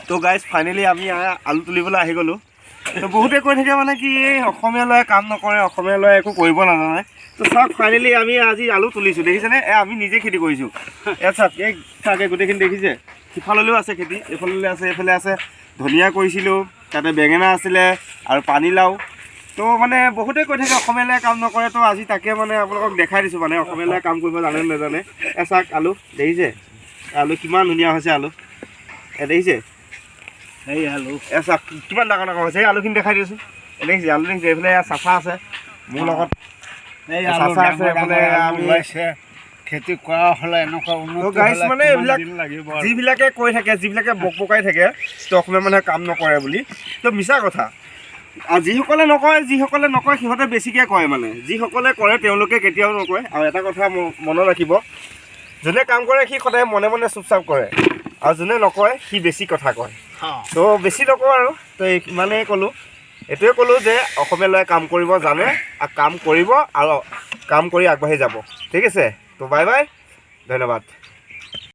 তো guys finally আমি আলু তুলিবলৈ আহি গ'লোঁ। তো বহুতে কৈ থাকে মানে কি এই অসমীয়া ল'ৰাই কাম নকৰে, অসমীয়া ল'ৰাই একো কৰিব নাজানে। তো চাওক ফাইনেলি আমি আজি আলু তুলিছোঁ, দেখিছেনে? আমি নিজে খেতি কৰিছোঁ। ইয়াত চাওক, এই চাওক গোটেইখিনি দেখিছে? সিফাললৈও আছে খেতি, এইফাললৈ আছে, এইফালে আছে। ধনিয়া কৰিছিলোঁ, তাতে বেঙেনা আছিলে আৰু পানীলাও। তো মানে বহুতে কৈ থাকে অসমীয়া ল'ৰাই কাম নকৰে। তো আজি তাকে মানে আপোনালোকক দেখাই দিছোঁ, মানে অসমীয়া ল'ৰাই কাম কৰিব জানে নাজানে। চাওক আলু দেখিছে? আলু কিমান ধুনীয়া হৈছে আলু, দেখিছে? এই আলু চাওক কিমান ডাঙৰ ডাঙৰ হৈছে। এই আলুখিনি দেখাই দিছোঁ, দেখিছে? আলু দেখিছে? এইফালে চাফা আছে মোৰ লগত, এই চাফা আছে। এইফালে আমি খেতি কৰা হ'লে এনেকুৱা গাইছ মানে এইবিলাক যিবিলাকে কৈ থাকে, যিবিলাকে বকবকাই থাকে অসমীয়া মানুহে কাম নকৰে বুলি, তো মিছা কথা। আৰু যিসকলে নকয় সিহঁতে বেছিকৈ কয়। মানে যিসকলে কৰে তেওঁলোকে কেতিয়াও নকয়। আৰু এটা কথা মনত ৰাখিব, যোনে কাম কৰে সি সদায় মনে মনে চুপচাপ কৰে, আৰু যোনে নকয় সি বেছি কথা কয়। তো বেছি নকওঁ আৰু, তো ইমানেই ক'লোঁ। এইটোৱে ক'লোঁ যে অসমীয়া ল'ৰাই কাম কৰিব জানে, আৰু কাম কৰিব আৰু কাম কৰি আগবাঢ়ি যাব। ঠিক আছে? তো বাই বাই, ধন্যবাদ।